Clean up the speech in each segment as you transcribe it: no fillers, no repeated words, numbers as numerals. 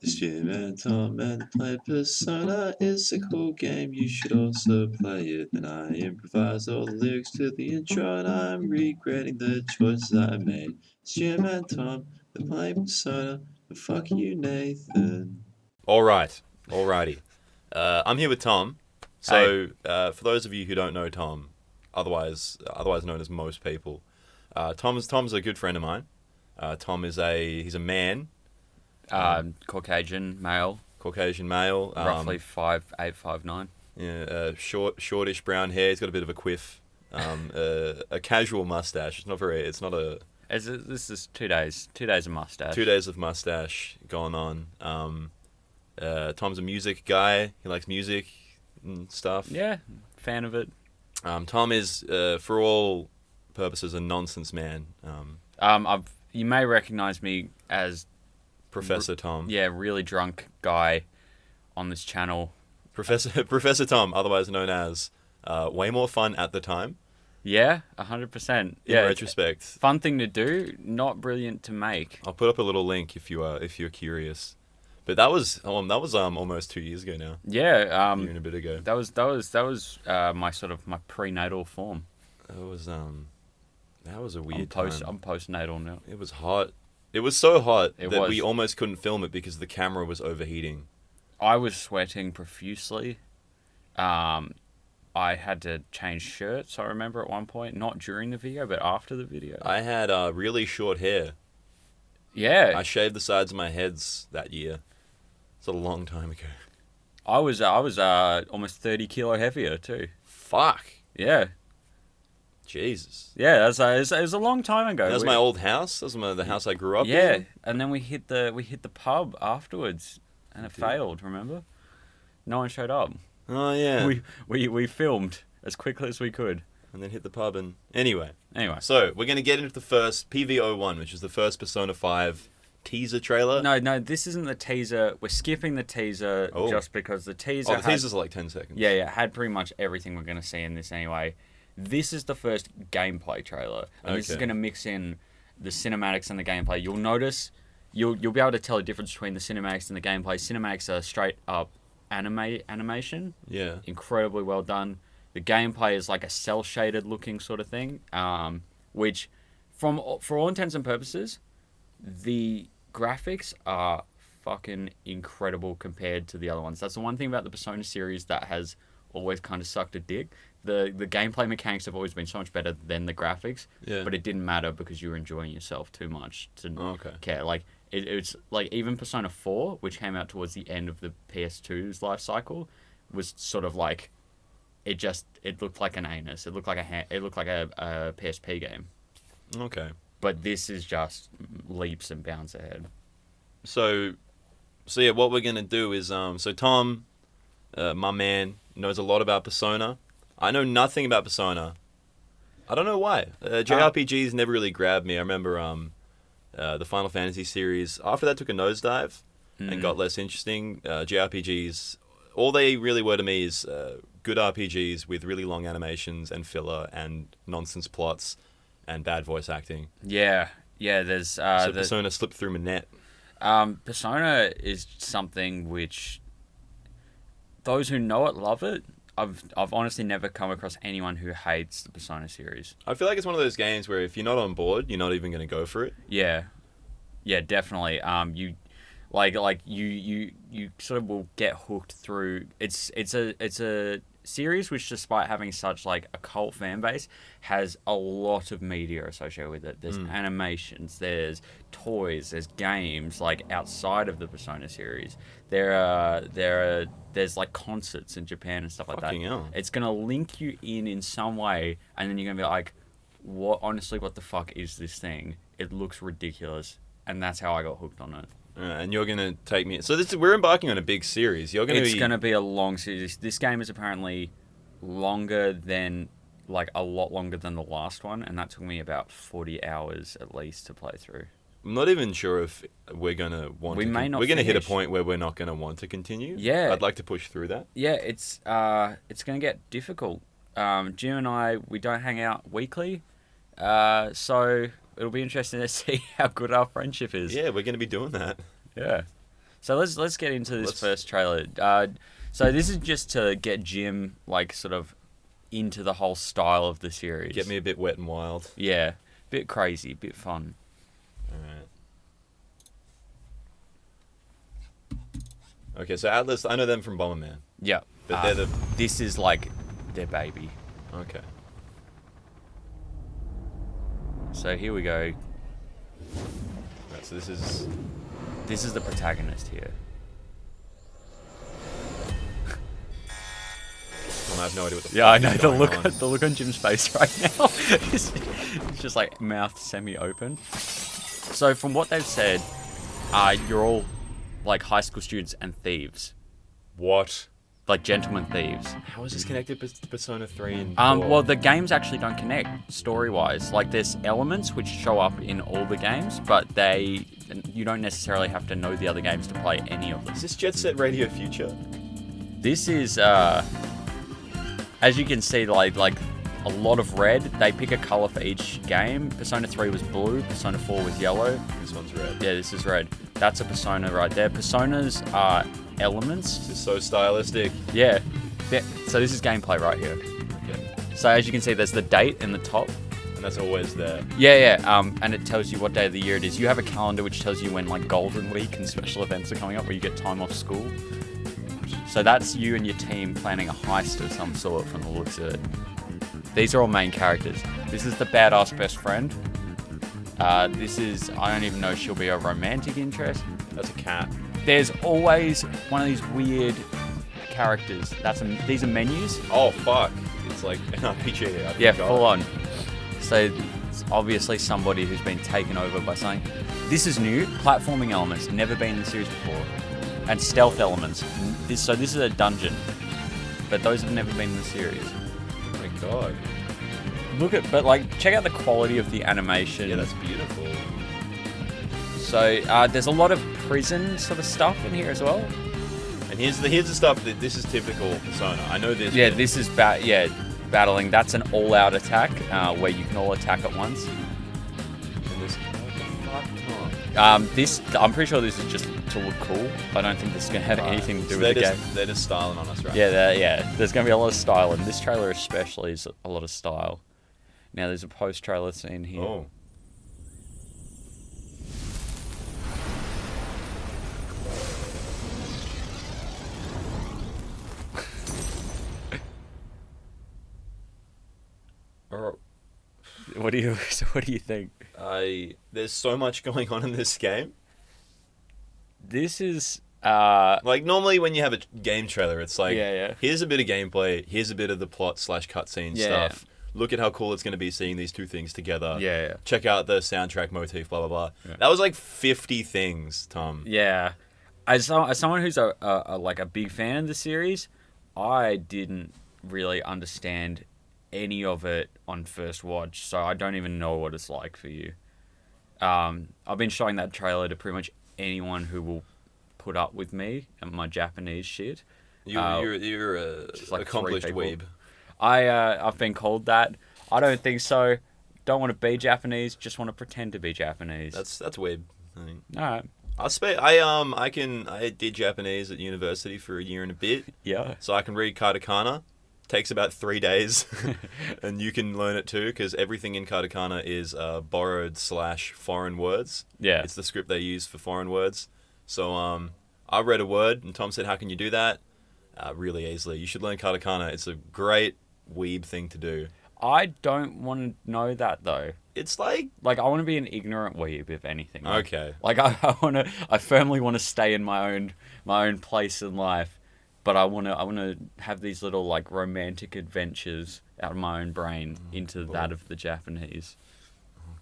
It's Jim and Tom and play Persona. It's a cool game, you should also play it. And I improvise all the lyrics to the intro, and I'm regretting the choices I made. It's Jim and Tom, they're playing Persona. But fuck you, Nathan. All right, alrighty. I'm here with Tom. Hey. So, for those of you who don't know Tom, otherwise known as most people, Tom's a good friend of mine. Tom he's a man, Caucasian male, Caucasian male, roughly 5'8", 5'9". yeah, shortish brown hair. He's got a bit of a quiff, a casual mustache. It's not a This is 2 days of mustache. 2 days of mustache going on. Tom's a music guy. He likes music and stuff. Yeah, fan of it. Tom is, for all purposes, a nonsense man. You may recognize me as Professor Tom. yeah, really drunk guy on this channel. Professor Tom, otherwise known as way more fun at the time. Yeah, 100%. In Yeah, retrospect, fun thing to do, not brilliant to make. I'll put up a little link if you're curious. But that was almost 2 years ago now. Yeah, A year and a bit ago. that was my prenatal form. That was a weird I'm time. postnatal now. It was hot. It was so hot It that was. we almost couldn't film it because the camera was overheating. I was sweating profusely. I had to change shirts, I remember at one point. Not during the video, but after the video. I had really short hair. Yeah. I shaved the sides of my heads that year. It's a long time ago. I was almost 30 kilo heavier too. Fuck. Yeah. Jesus. Yeah, it was a long time ago. That was my old house. That was the house I grew up Yeah, in. and then we hit the pub afterwards and it failed, remember? No one showed up. Oh, yeah. We filmed as quickly as we could. And then hit the pub and... Anyway. Anyway. So, we're going to get into the first PV01, which is the first Persona 5 teaser trailer. No, this isn't the teaser. We're skipping the teaser Oh. just because the teaser Oh, the teaser's like 10 seconds. Yeah, had pretty much everything we're going to see in this anyway. This is the first gameplay trailer, and this is Okay. going to mix in the cinematics and the gameplay. You'll notice, you'll be able to tell the difference between the cinematics and the gameplay. Cinematics are straight up animation, Yeah. incredibly well done. The gameplay is like a cell shaded looking sort of thing, which, for all intents and purposes, the graphics are fucking incredible compared to the other ones. That's the one thing about the Persona series that has always kind of sucked a dick. The gameplay mechanics have always been so much better than the graphics, Yeah. but it didn't matter because you were enjoying yourself too much to Okay. care. Like it's like even Persona 4, which came out towards the end of the PS2's life cycle, was sort of like it looked like an anus. It looked like a PSP game. Okay. But this is just leaps and bounds ahead. So yeah, what we're going to do is... So, Tom, my man, knows a lot about Persona. I know nothing about Persona. I don't know why. JRPGs never really grabbed me. I remember the Final Fantasy series. After that took a nosedive and got less interesting. JRPGs, all they really were to me is good RPGs with really long animations and filler and nonsense plots and bad voice acting. Yeah. There's So Persona slipped through my net. Persona is something which those who know it love it. I've honestly never come across anyone who hates the Persona series. I feel like it's one of those games where if you're not on board, you're not even going to go for it. Yeah, definitely. You sort of will get hooked through. It's a series which, despite having such like a cult fan base, has a lot of media associated with it. There's animations, there's toys, there's games like outside of the Persona series. There's like concerts in Japan and stuff like Fucking that. hell. It's gonna link you in some way, and then you're gonna be like, what? Honestly, what the fuck is this thing? It looks ridiculous, and that's how I got hooked on it. And you're going to take me... So we're embarking on a big series. You're going to It's be... going to be a long series. This game is apparently longer than, like, a lot longer than the last one, and that took me about 40 hours at least to play through. I'm not even sure if we're going to want We to... may not We're going to hit a finish. point where we're not going to want to continue. Yeah. I'd like to push through that. Yeah, it's going to get difficult. Jim and I, we don't hang out weekly, so it'll be interesting to see how good our friendship is. Yeah, we're going to be doing that. Yeah. So let's get into this Let's- first trailer. So this is just to get Jim like sort of into the whole style of the series. Get me a bit wet and wild. Yeah, bit crazy, bit fun. Alright. Okay, so Atlas, I know them from Bomberman. Yeah, But they're the... this is like their baby. Okay. So here we go. Right, so this is... This is the protagonist here. I have no idea what the Yeah, I fuck know is the going look. on. The look on Jim's face right now. It's just like mouth semi-open. So from what they've said, you're all like high school students and thieves, What? like gentlemen thieves. How is this connected to Persona 3 and 4? Well, the games actually don't connect story-wise. Like there's elements which show up in all the games, but you don't necessarily have to know the other games to play any of them. Is this Jet Set Radio Future? This is, as you can see, like a lot of red. They pick a color for each game. Persona 3 was blue. Persona 4 was yellow. This one's red. Yeah, this is red. That's a Persona right there. Personas are elements. This is so stylistic. Yeah. So this is gameplay right here. Okay. So as you can see, there's the date in the top. And that's always there. Yeah. And it tells you what day of the year it is. You have a calendar which tells you when like Golden Week and special events are coming up, where you get time off school. So that's you and your team planning a heist of some sort from the looks of it. These are all main characters. This is the badass best friend. This is, I don't even know if she'll be a romantic interest. That's a cat. There's always one of these weird characters. These are menus. Oh, fuck. It's like an RPG. I Yeah, forgot. full on. So it's obviously somebody who's been taken over by something. This is new. Platforming elements, never been in the series before. And stealth elements. So this is a dungeon. But those have never been in the series. Oh my god. But like, check out the quality of the animation. Yeah, that's beautiful. So there's a lot of prison sort of stuff in here as well. And here's the stuff that this is typical Persona. I know this. Yeah, this is battling. That's an all-out attack where you can all attack at once. And this, what the fuck, Tom? I'm pretty sure this is just to look cool. I don't think this is gonna have anything to do with the game. They're just styling on us, right? Yeah. There's gonna be a lot of style, and this trailer especially is a lot of style. Now there's a post-trailer scene here. Oh. Oh. What do you think? There's so much going on in this game. This is Like normally when you have a game trailer, it's like, Yeah. here's a bit of gameplay, here's a bit of the plot / cutscene Yeah. stuff. Look at how cool it's going to be seeing these two things together. Yeah. Check out the soundtrack motif, blah blah blah. Yeah. That was like 50 things, Tom. Yeah. As someone who's a big fan of the series, I didn't really understand any of it on first watch, so I don't even know what it's like for you. I've been showing that trailer to pretty much anyone who will put up with me and my Japanese shit. You're a just like accomplished 3 people. weeb. I've been called that. I don't think so. Don't want to be Japanese. Just want to pretend to be Japanese. That's weeb. I think. All right. I did Japanese at university for a year and a bit, Yeah. so I can read katakana. Takes about 3 days, and you can learn it too, because everything in katakana is borrowed / foreign words. Yeah. It's the script they use for foreign words. So I read a word, and Tom said, "How can you do that?" Really easily. You should learn katakana. It's a great weeb thing to do. I don't want to know that though. It's like, Like, I want to be an ignorant weeb, if anything. okay. Like, I firmly want to stay in my own place in life, but I want to have these little like romantic adventures out of my own brain into that of the Japanese. Oh,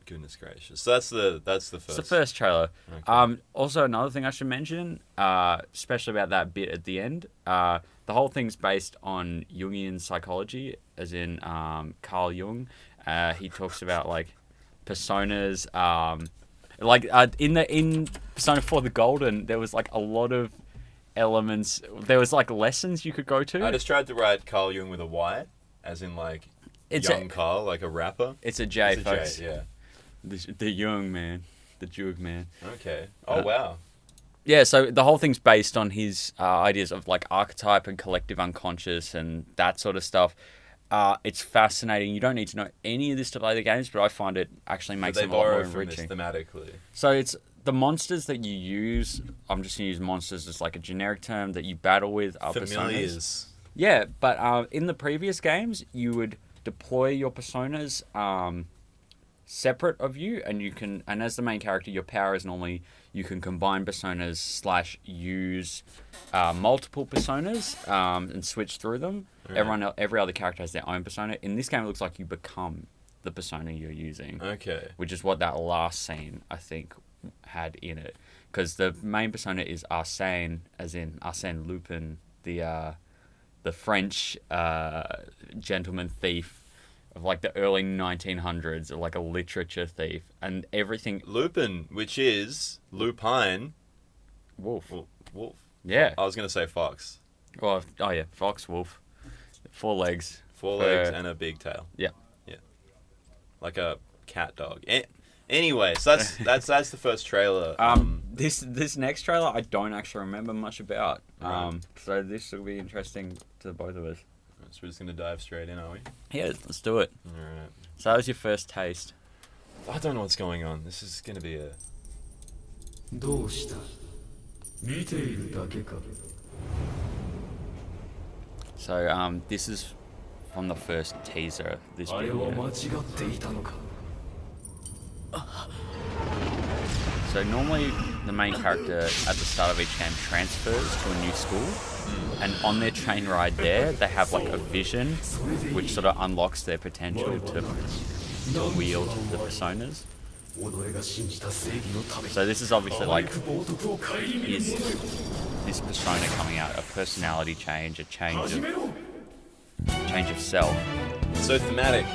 goodness gracious. So that's the first. It's the first trailer. Okay. Also, another thing I should mention, especially about that bit at the end, the whole thing's based on Jungian psychology, as in Carl Jung. He talks about like personas. In Persona 4 the Golden, there was like a lot of elements. There was like lessons you could go to. I just tried to write Carl Jung with a Y, as in like It's young Carl, like a rapper. It's a J, It's a folks. J, yeah. The Jung man, the Jug man. Okay. Oh wow. Yeah, so the whole thing's based on his ideas of like archetype and collective unconscious and that sort of stuff. It's fascinating. You don't need to know any of this to play the games, but I find it actually makes they them a lot more borrow from this enriching. thematically. So it's the monsters that you use. I'm just going to use monsters as like a generic term that you battle with are personas. Familiars. Yeah, but in the previous games, you would deploy your personas separate of you, and you can, and as the main character, your power is normally you can combine personas / use multiple personas and switch through them. Right. Every other character has their own persona. In this game, it looks like you become the persona you're using, Okay. which is what that last scene I think had in it, because the main persona is Arsène, as in Arsène Lupin, the French gentleman thief of like the early 1900s, or like a literature thief, and everything. Lupin, which is lupine. Wolf. Wolf. Yeah. I was gonna say fox. Well, oh yeah, fox, wolf, 4 legs. Four legs and a big tail. Yeah. Yeah. Like a cat dog. Anyway, so that's the first trailer. This next trailer I don't actually remember much about. Right. So this will be interesting to both of us. So we're just gonna dive straight in, are we? Yeah, let's do it. All right. So that was your first taste. I don't know what's going on. This is gonna be a. どうした見ているだけか So this is from the first teaser. This あれは video. 間違っていたのか So normally the main character at the start of each game transfers to a new school, and on their train ride there they have like a vision which sort of unlocks their potential to wield the personas. 己が信じた正義のため So this is obviously 甘い like 不冒涜を顧み his this persona coming out, a personality change, a 始めろ change of self. So thematic.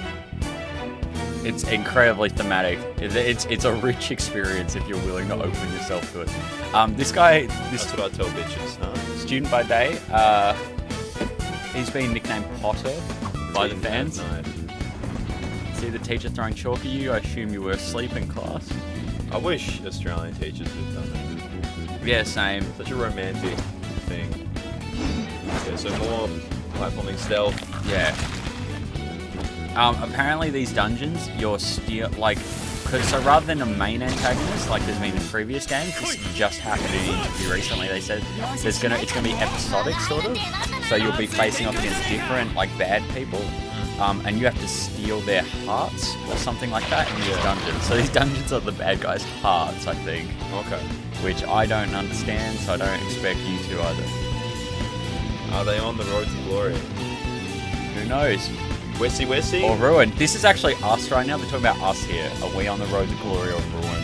It's incredibly thematic. It's a rich experience if you're willing to open yourself to it. This guy, this That's what I tell bitches, huh? student by day, he's been nicknamed Potter by the fans. Night. See the teacher throwing chalk at you, I assume you were asleep in class. I wish Australian teachers had done that. Yeah, same. Such a romantic thing. Okay, so more platforming stealth. Yeah. Apparently these dungeons, you're still like, so rather than a main antagonist like there's been in previous games, this just happened in an interview recently. They said it's gonna be episodic sort of, so you'll be facing off against different like bad people, and you have to steal their hearts or something like that in these dungeons. So these dungeons are the bad guys' hearts, I think, Okay. which I don't understand, so I don't expect you to either. Are they on the road to glory? Who knows? Wessie? Or ruin. This is actually us right now. They're talking about us here. Are we on the road to glory or ruin?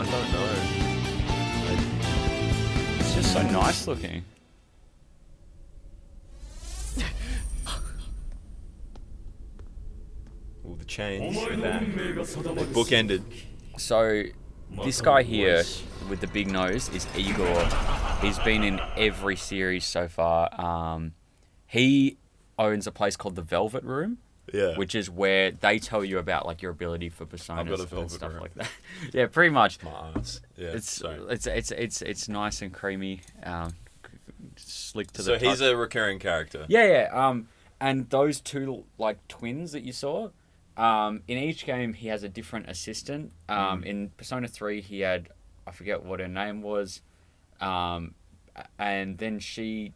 I don't know. It's just so nice looking. All the chains お前 are の back. 運命が定まる Bookended. So, this guy here with the big nose is Igor. He's been in every series so far. He owns a place called the Velvet Room, Yeah. which is where they tell you about like your ability for personas I've got a and Velvet stuff Room. like that. Yeah, pretty much. My ass. Yeah. It's sorry. it's nice and creamy, slick to So the touch. he's a recurring character. Yeah. And those two like twins that you saw, in each game he has a different assistant. In Persona 3 he had, I forget what her name was, and then she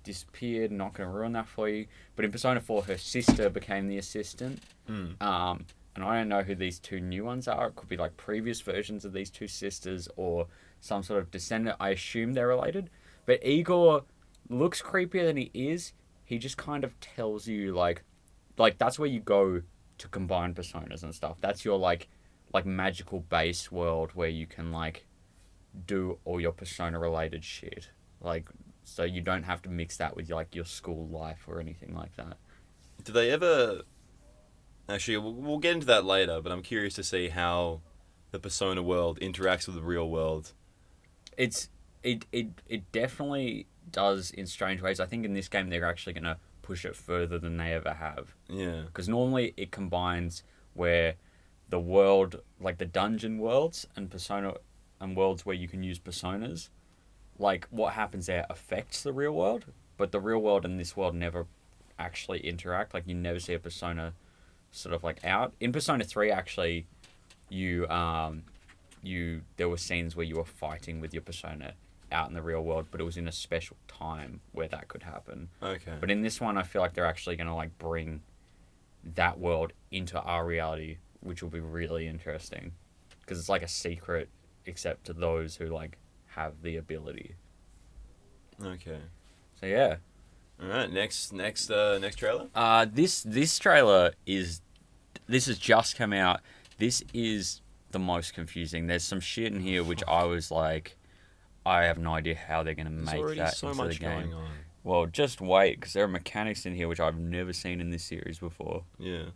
disappeared. Not going to ruin that for you. But in Persona 4 her sister became the assistant. And I don't know who these two new ones are. It could be like previous versions of these two sisters or some sort of descendant. I assume they're related. But Igor looks creepier than he is. He just kind of tells you like that's where you go to combine personas and stuff. That's your like magical base world where you can like do all your persona related shit. Like, so you don't have to mix that with like your school life or anything like that. Do they ever? Actually, we'll get into that later. But I'm curious to see how the Persona world interacts with the real world. It definitely does in strange ways. I think in this game they're actually gonna push it further than they ever have. Yeah. Because normally it combines where the world, like the dungeon worlds and Persona and worlds where you can use personas, like what happens there affects the real world, but the real world and this world never actually interact. Like you never see a persona sort of like out. In Persona 3 actually, you there were scenes where you were fighting with your persona out in the real world, but it was in a special time where that could happen. Okay. But in this one I feel like they're actually going to like bring that world into our reality, which will be really interesting because it's like a secret except to those who like have the ability. Okay. So yeah. All right. Next trailer. This trailer this has just come out. This is the most confusing. There's some shit in here which I was like, I have no idea how they're going to There's make already that so into much the game. going on. Well, just wait, because there are mechanics in here which I've never seen in this series before. Yeah.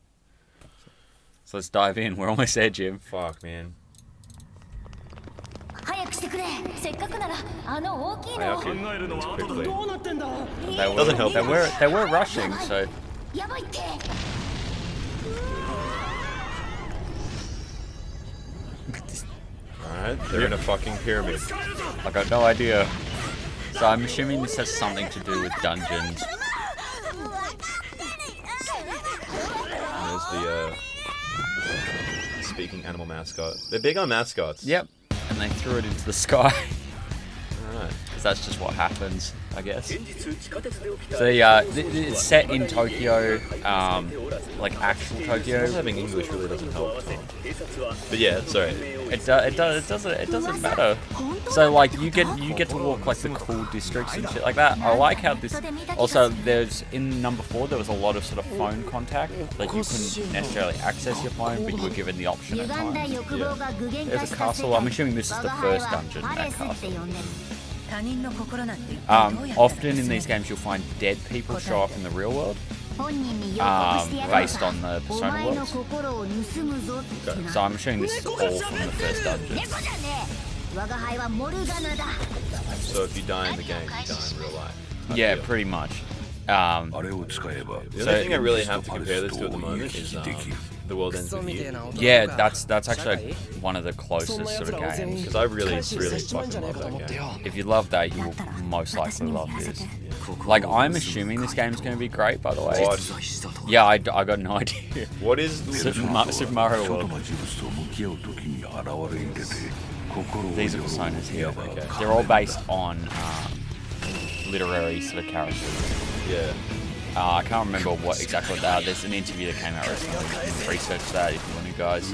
So let's dive in. We're almost there, Jim. Fuck, man. 早くしてくれ。せっかくならあの大きいの。 Hayaki, えるのは it's 後で quickly. どうなってんだ They Doesn't help. they were rushing, so やばいって。 Alright, they're in a fucking pyramid. I got no idea. So I'm assuming this has something to do with dungeons. And there's the speaking animal mascot. They're big on mascots. Yep. And they threw it into the sky. Alright. Because that's just what happens, I guess. So yeah, it's set in Tokyo, like actual Tokyo. Not having English really doesn't help. But yeah, sorry. It doesn't matter. So like you get to walk like the cool districts and shit like that. I like how this. Also, there's in number 4 there was a lot of sort of phone contact. Like you couldn't necessarily access your phone, but you were given the option at 歪んだ times. 欲望が具現化 There's a した世 castle. 界 I'm assuming this is the 我が輩 first は dungeon. パ That レスって castle. 呼んでる他人の心なんて Often in these games you'll find dead people show up in the real world, 本人に予告してやるの based on the お persona 前の worlds. 心を盗むぞってな So I'm assuming this is all from the first dungeon. 猫じゃねえ我が輩はモルガナだ So if you die in the game, you die in real life. Yeah, pretty much. The only thing I really have to compare this to at the moment is The World Ends With You. Yeah, that's actually one of the closest sort of games. Because I really fucking love that game. If you love that, you will most likely love this. Like, I'm assuming this game's going to be great, by the way. What? Yeah, I got no idea. What is Super Mario World. These are personas here. Okay. They're all based on literary sort of characters. Yeah. I can't remember exactly what they are. There's an interview that came out recently. You can research that if you want to, guys.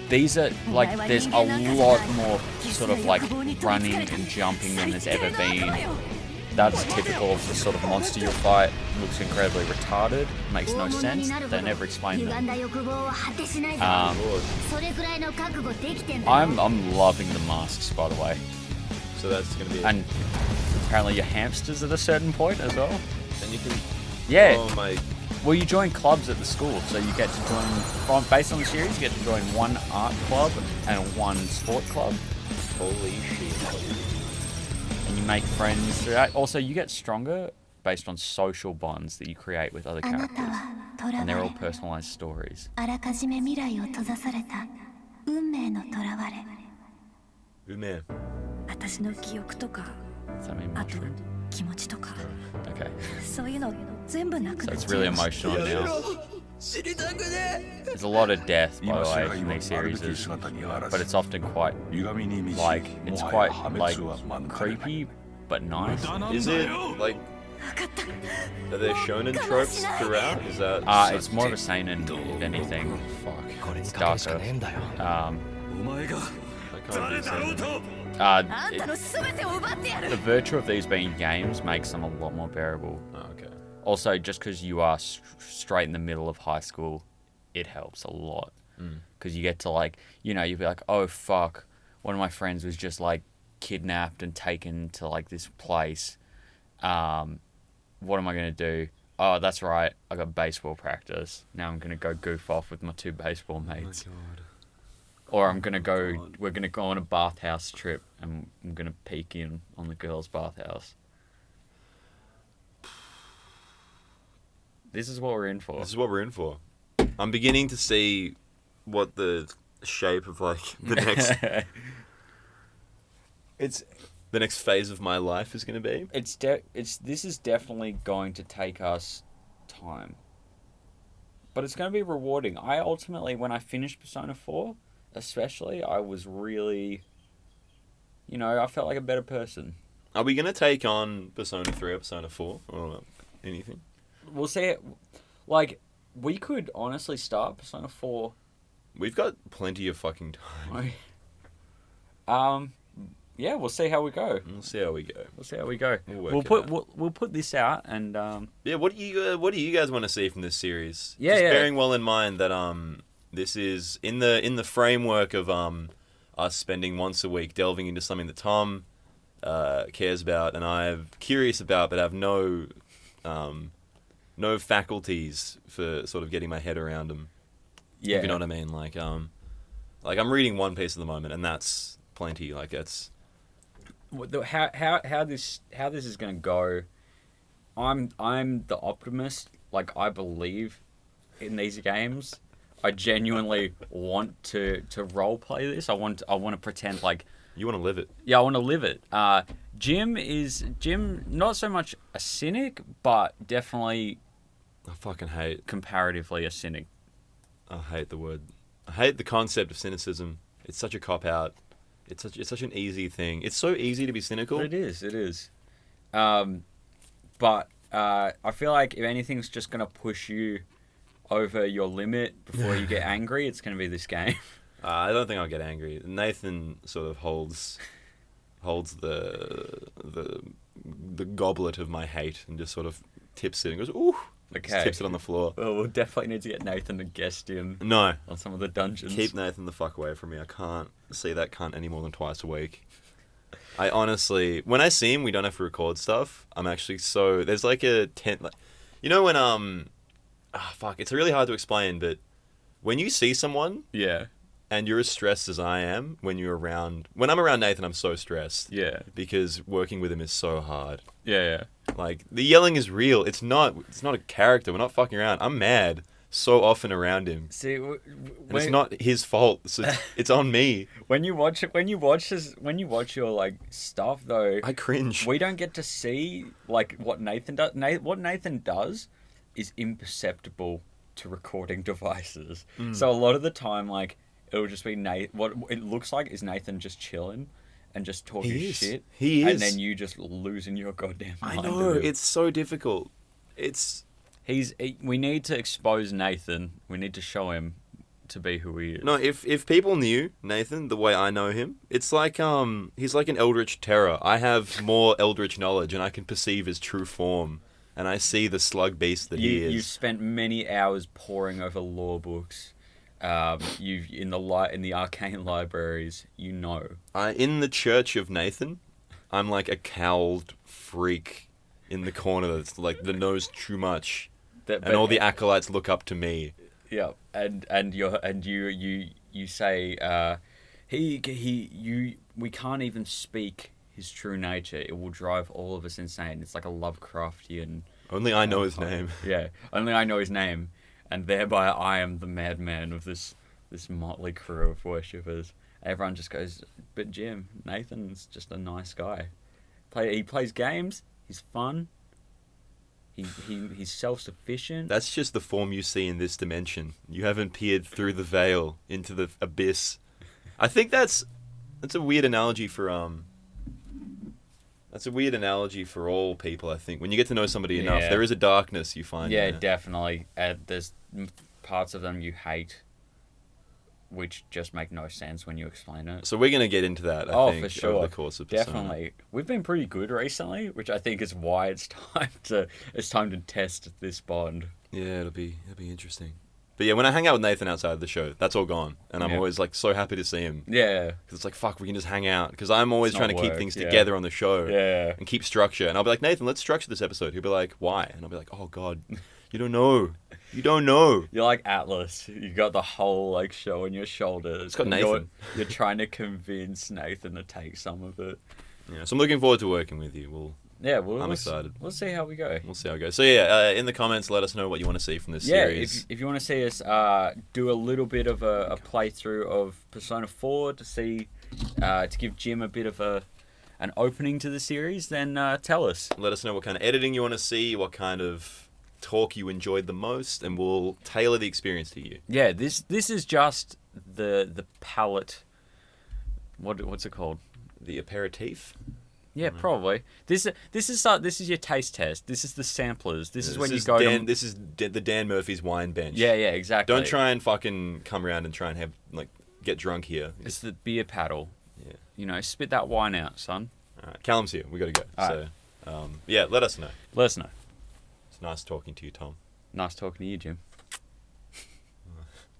These are, like, there's a lot more sort of, like, running and jumping than there's ever been. That's typical of the sort of monster you'll fight. Looks incredibly retarded. Makes no sense. They never explain 歪ん them. だ欲望を果てしないぞ Lord. それくらいの覚悟できてんだ I'm loving the masks, by the way. So that's gonna be. And apparently you're hamsters at a certain point as well. And you can. Yeah. Oh my. Well, you join clubs at the school, so you get to join, based on the series, you get to join one art club and one sport club, Holy shit. and you make friends through that. Also, you get stronger based on social bonds that you create with other あなた characters, は囚わ and they're all れ personalized stories. あらかじめ未来を閉ざされた運命の囚われ Ume. 私の記憶とか Does that mean あと mushroom? 気持ちとか Okay. そういうの全部なく So なっ it's ちゃう really emotional now. There's a lot of death, by the way, in these series, but it's often quite, like, it's quite, like, creepy, but nice. Is it like? 分かった Are there shonen tropes throughout? Is that? It's more of a seinen, if anything. Fuck. It's darker. お前が I can't be 誰だろう saying と あんたの全てを奪ってやる The virtue of these being games makes them a lot more bearable. Oh, okay. Also, just because you are straight in the middle of high school, it helps a lot. Because you get to, like, you know, you'll be like, oh, fuck, one of my friends was just, like, kidnapped and taken to, like, this place. What am I going to do? Oh, that's right, I got baseball practice. Now I'm going to go goof off with my 2 baseball mates. God. Or we're going to go on a bathhouse trip and I'm going to peek in on the girls' bathhouse. This is what we're in for. This is what we're in for. I'm beginning to see what the shape of like the next it's the next phase of my life is going to be. this is definitely going to take us time, but it's going to be rewarding. I ultimately, when I finished Persona 4, especially, I was really, I felt like a better person. Are we going to take on Persona 3 or Persona 4 or anything? We'll see it. Like, we could honestly start Persona 4. We've got plenty of fucking time. Yeah, we'll see how we go. We'll see how we go. We'll put this out and Yeah, what do you guys want to see from this series? Yeah, Just yeah. bearing well in mind that this is in the framework of us spending once a week delving into something that Tom cares about and I'm curious about, but have no faculties for sort of getting my head around them. yeah. If you know what I mean. Like I'm reading One Piece at the moment, and that's plenty. Like it's How this is gonna go. I'm the optimist. Like, I believe in these games. I genuinely want to role play this. I want to pretend like, you want to live it. yeah, I want to live it. Jim not so much a cynic, but definitely I fucking hate. comparatively a cynic. I hate the word. I hate the concept of cynicism. It's such a cop out. It's such an easy thing. It's so easy to be cynical. It is. But I feel like if anything's just gonna push you over your limit before you get angry, it's gonna be this game. I don't think I'll get angry. Nathan sort of holds the goblet of my hate and just sort of tips it and goes, ooh. Okay. Just tips it on the floor. Well, we'll definitely need to get Nathan to guest him No. on some of the dungeons. Keep Nathan the fuck away from me. I can't see that cunt any more than twice a week. I honestly, when I see him, we don't have to record stuff. I'm actually so there's like a when it's really hard to explain, but when you see someone Yeah. and you're as stressed as I am when I'm around Nathan, I'm so stressed Yeah. because working with him is so hard. Yeah. Like the yelling is real. It's not a character. We're not fucking around. I'm mad so often around him. See, And it's not his fault. It's on me. when you watch your like stuff though. I cringe. We don't get to see like what Nathan does. What Nathan does is imperceptible to recording devices. So a lot of the time, like, it'll just be what it looks like is Nathan just chilling and just talking He is. shit. He And is. then you just losing your goddamn I mind. know. of it. It's so difficult. We need to expose Nathan. We need to show him to be who he is. No, if people knew Nathan the way I know him, it's like he's like an eldritch terror. I have more eldritch knowledge and I can perceive his true form. And I see the slug beast that he is. You've spent many hours poring over law books. You've in the arcane libraries. In the Church of Nathan, I'm like a cowled freak in the corner that's like that knows too much, and all the acolytes look up to me. Yeah, and you say we can't even speak his true nature. It will drive all of us insane. It's like a Lovecraftian. Only I know his name. Yeah, only I know his name, and thereby I am the madman of this motley crew of worshippers. Everyone just goes, but Jim, Nathan's just a nice guy. He plays games. He's fun. He's self-sufficient. That's just the form you see in this dimension. You haven't peered through the veil into the abyss. I think that's a weird analogy for That's a weird analogy for all people, I think. When you get to know somebody enough, Yeah. there is a darkness you find. Yeah, in there. definitely. There's parts of them you hate, which just make no sense when you explain it. So we're going to get into that, I think, for sure. over the course of Persona. Definitely. We've been pretty good recently, which I think is why it's time to test this bond. Yeah, it'll be interesting. But yeah, when I hang out with Nathan outside of the show, that's all gone. And I'm Yeah. always like so happy to see him. Yeah. Because it's like, fuck, we can just hang out. Because I'm always It's trying to not keep work, things yeah. together on the show. Yeah. And keep structure. And I'll be like, Nathan, let's structure this episode. He'll be like, why? And I'll be like, oh, God, you don't know. You don't know. You're like Atlas. You got the whole like show on your shoulders. It's got and Nathan. You're trying to convince Nathan to take some of it. Yeah, so I'm looking forward to working with you. Yeah, well, I'm let's- excited. We'll see how we go. We'll see how it goes. So yeah, in the comments, let us know what you want to see from this Yeah, series. if you want to see us do a little bit of a playthrough of Persona 4 to see to give Jim a bit of an opening to the series, then tell us. Let us know what kind of editing you want to see, what kind of talk you enjoyed the most, and we'll tailor the experience to you. Yeah, this is just the palette. What's it called? The aperitif. Yeah, probably. This is your taste test. This is the samplers. This is when you go Dan, to. This is the Dan Murphy's wine bench. Yeah, exactly. Don't try and fucking come around and try and have get drunk here. It's the beer paddle. Yeah. You know, spit that wine out, son. All right, Callum's here. We got to go. All So, yeah, let us know. Let us know. It's nice talking to you, Tom. Nice talking to you, Jim.